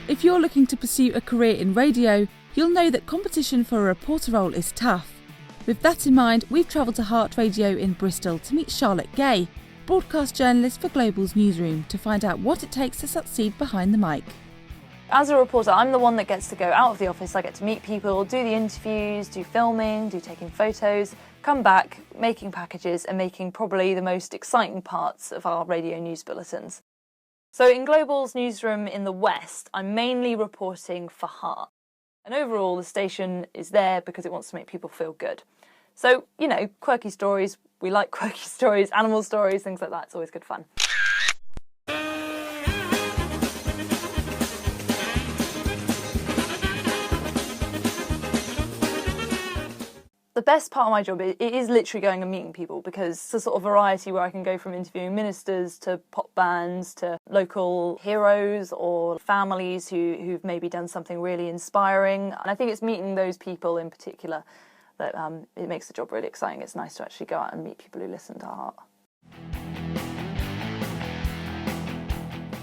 If you're looking to pursue a career in radio, you'll know that competition for a reporter role is tough. With that in mind, we've travelled to Heart Radio in Bristol to meet Charlotte Gay, broadcast journalist for Global's Newsroom, to find out what it takes to succeed behind the mic. As a reporter, I'm the one that gets to go out of the office. I get to meet people, do the interviews, do filming, do taking photos, come back, making packages and making probably the most exciting parts of our radio news bulletins. So in Global's Newsroom in the West, I'm mainly reporting for Heart. And overall, the station is there because it wants to make people feel good. So, you know, quirky stories. We like quirky stories, animal stories, things like that. It's always good fun. The best part of my job, it is literally going and meeting people, because it's a sort of variety where I can go from interviewing ministers to pop bands to local heroes or families who've maybe done something really inspiring. And I think it's meeting those people in particular that it makes the job really exciting. It's nice to actually go out and meet people who listen to Heart.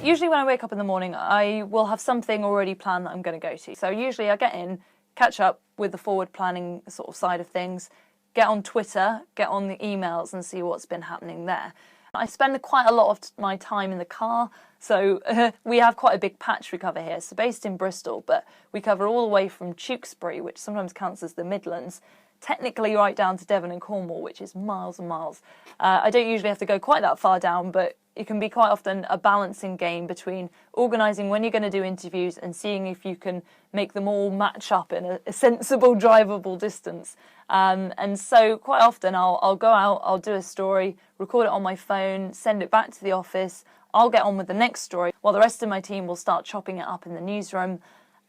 Usually when I wake up in the morning, I will have something already planned that I'm going to go to. So usually I get in, catch up with the forward planning sort of side of things, get on Twitter, get on the emails and see what's been happening there. I spend quite a lot of my time in the car, so we have quite a big patch we cover here. So based in Bristol, but we cover all the way from Tewkesbury, which sometimes counts as the Midlands, technically right down to Devon and Cornwall, which is miles and miles. I don't usually have to go quite that far down, but it can be quite often a balancing game between organising when you're going to do interviews and seeing if you can make them all match up in a sensible, drivable distance. And so quite often I'll go out, I'll do a story, record it on my phone, send it back to the office, I'll get on with the next story, while the rest of my team will start chopping it up in the newsroom.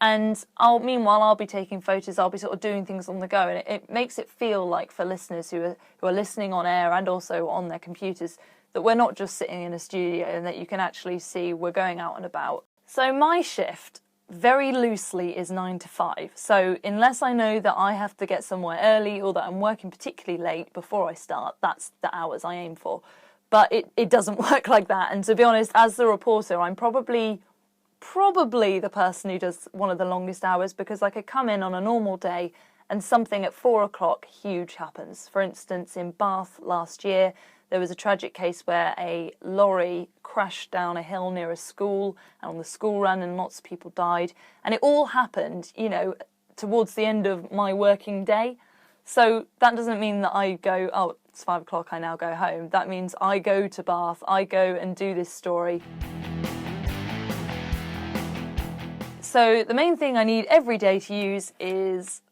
And meanwhile, I'll be taking photos, I'll be sort of doing things on the go. And it makes it feel like, for listeners who are listening on air and also on their computers, that we're not just sitting in a studio and that you can actually see we're going out and about. So my shift, very loosely, is 9 to 5. So unless I know that I have to get somewhere early or that I'm working particularly late before I start, that's the hours I aim for. But it doesn't work like that. And to be honest, as the reporter, I'm probably the person who does one of the longest hours, because I could come in on a normal day and something at 4 o'clock huge happens. For instance, in Bath last year, there was a tragic case where a lorry crashed down a hill near a school and on the school run, and lots of people died. And it all happened, you know, towards the end of my working day. So that doesn't mean that I go, oh, it's 5 o'clock, I now go home. That means I go to Bath, I go and do this story. So the main thing I need every day to use is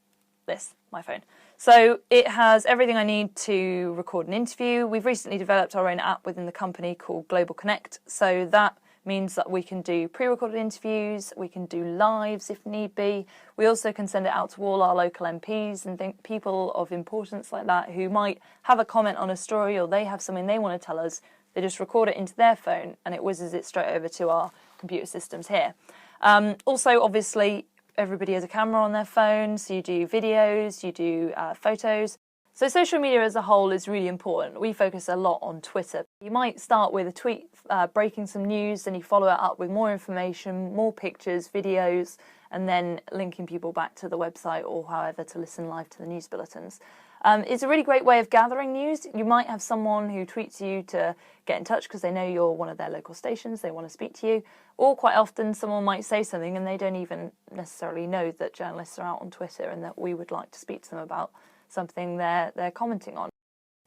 this, my phone. So it has everything I need to record an interview. We've recently developed our own app within the company called Global Connect. So that means that we can do pre-recorded interviews, we can do lives if need be. We also can send it out to all our local MPs and people of importance like that who might have a comment on a story, or they have something they want to tell us. They just record it into their phone and it whizzes it straight over to our computer systems here. Also, obviously, everybody has a camera on their phone, so you do videos, you do photos. So social media as a whole is really important. We focus a lot on Twitter. You might start with a tweet breaking some news, then you follow it up with more information, more pictures, videos, and then linking people back to the website or however to listen live to the news bulletins. It's a really great way of gathering news. You might have someone who tweets you to get in touch because they know you're one of their local stations, they want to speak to you, or quite often someone might say something and they don't even necessarily know that journalists are out on Twitter and that we would like to speak to them about something they're commenting on.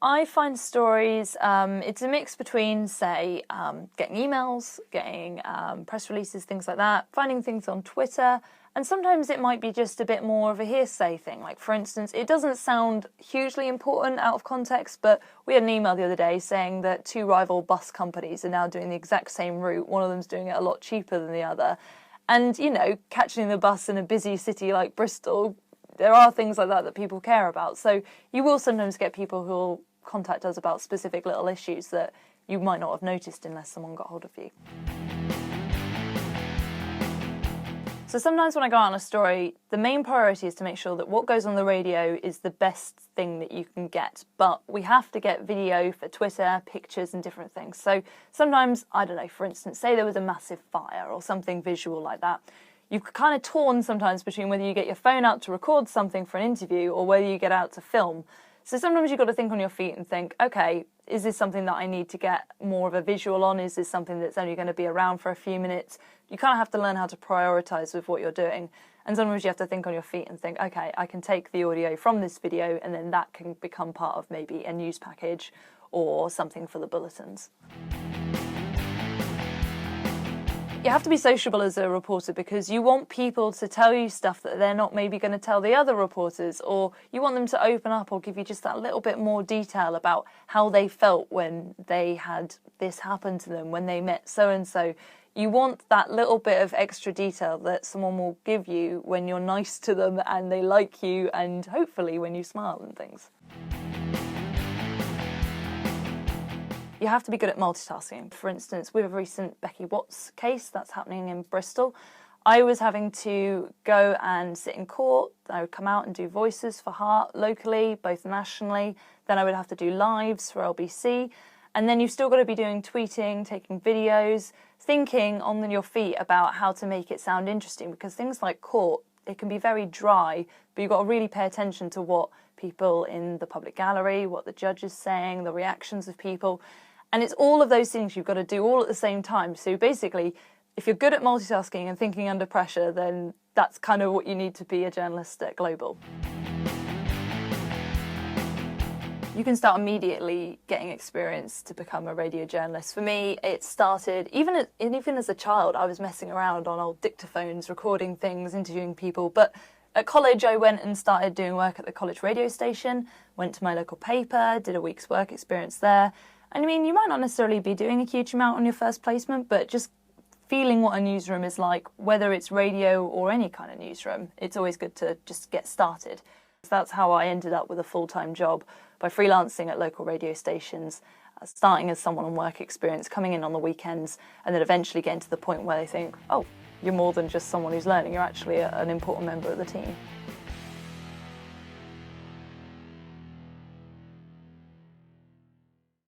I find stories, it's a mix between, say, getting emails, getting press releases, things like that, finding things on Twitter, and sometimes it might be just a bit more of a hearsay thing. Like, for instance, it doesn't sound hugely important out of context, but we had an email the other day saying that 2 rival bus companies are now doing the exact same route. One of them's doing it a lot cheaper than the other. And, you know, catching the bus in a busy city like Bristol, there are things like that people care about. So you will sometimes get people who will contact us about specific little issues that you might not have noticed unless someone got hold of you. So sometimes when I go out on a story, the main priority is to make sure that what goes on the radio is the best thing that you can get. But we have to get video for Twitter, pictures and different things. So sometimes, I don't know, for instance, say there was a massive fire or something visual like that. you're kind of torn sometimes between whether you get your phone out to record something for an interview or whether you get out to film. So sometimes you've got to think on your feet and think, okay, is this something that I need to get more of a visual on? Is this something that's only going to be around for a few minutes? You kind of have to learn how to prioritise with what you're doing. And sometimes you have to think on your feet and think, okay, I can take the audio from this video and then that can become part of maybe a news package or something for the bulletins. You have to be sociable as a reporter because you want people to tell you stuff that they're not maybe going to tell the other reporters, or you want them to open up or give you just that little bit more detail about how they felt when they had this happen to them, when they met so-and-so. You want that little bit of extra detail that someone will give you when you're nice to them and they like you, and hopefully when you smile and things. You have to be good at multitasking. For instance, with a recent Becky Watts case that's happening in Bristol, I was having to go and sit in court. I would come out and do voices for Heart locally, both nationally. Then I would have to do lives for LBC. And then you've still got to be doing tweeting, taking videos, thinking on your feet about how to make it sound interesting, because things like court, it can be very dry, but you've got to really pay attention to what people in the public gallery, what the judge is saying, the reactions of people. And it's all of those things you've got to do all at the same time. So basically, if you're good at multitasking and thinking under pressure, then that's kind of what you need to be a journalist at Global. You can start immediately getting experience to become a radio journalist. For me, it started, even as a child, I was messing around on old dictaphones, recording things, interviewing people. But at college, I went and started doing work at the college radio station, went to my local paper, did a week's work experience there. And I mean, you might not necessarily be doing a huge amount on your first placement, but just feeling what a newsroom is like, whether it's radio or any kind of newsroom, it's always good to just get started. So that's how I ended up with a full-time job, by freelancing at local radio stations, starting as someone on work experience, coming in on the weekends, and then eventually getting to the point where they think, oh, you're more than just someone who's learning, you're actually an important member of the team.